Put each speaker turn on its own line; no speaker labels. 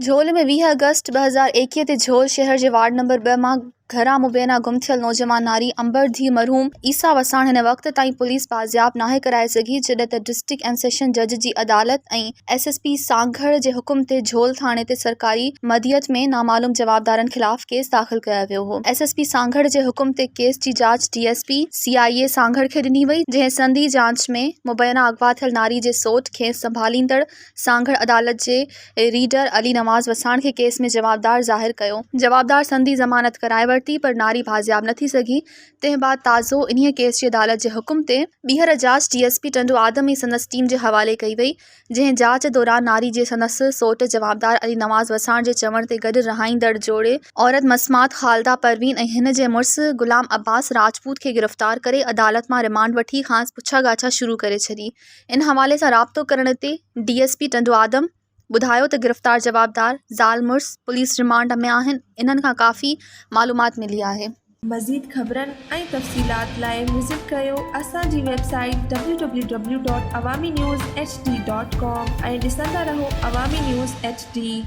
झोल में 20 अगस्त 2021 ते झोल शहर के वार्ड नंबर 2 मां घरां मुबैना गुम थियल नौजवान नारी अंबर धी मरहूम ईसा वसाण हिन वक़्त ताईं पुलिस बाज़ियाब नाहे कराए सघी, जॾहिं त डिस्ट्रिक्ट एंड सेशन जज जी अदालत ऐं SSP सांघड़ जे हुकुम ते झोल थाणे ते सरकारी मदियत में नामालूम जवाबदारनि खिलाफ़ केस दाख़िल कयो वियो हो। SSP सांघड़ जे हुकुम ते केस जी जांच DSP CIA सांघड़ खे ॾिनी वई, जंहिं संधी जांच में मुबैना अगवा थियल नारी जे सौट खे संभालींदड़ सांघड़ अदालत जे रीडर अली नवाज़ वसाण खे केस में जवाबदार ज़ाहिर कयो। जवाबदार संधी ज़मानत कराए वरिती, पर नारी बाज़ियाब न थी सघी। तंहिं बाद ताज़ो इन्हीअ केस जी अदालत जे हुकुम ते ॿीहर जांच DSP टंडू आदम ऐं संदसि टीम जे हवाले कई वई, जंहिं जांच दौरान नारी जे संदसि सौट जवाबदार अली नवाज़ वसाण जे चवण ते गॾु रहाईंदड़ जोड़े औरत मसमात ख़ालदा परवीन ऐं हिन जे मुड़ुसु गुलाम अब्बास राजपूत खे गिरफ़्तार करे अदालत मां रिमांड वठी ख़ासि पुछा ॻाछा शुरू करे छॾी। इन हवाले सां राबितो करण ते DSP टंडू आदम ॿुधायो त गिरफ़्तार जवाबदार ज़ाल मुड़ुसु पुलिस रिमांड में आहिनि। इन्हनि खां काफ़ी मालूमात मिली आहे।
मज़ीद ख़बरनि ऐं तफ़सीलात लाइ विज़िट कयो असांजी वेबसाइट www.awamiNewsHD.com ऐं ॾिसंदा रहो अवामी न्यूज़ HD।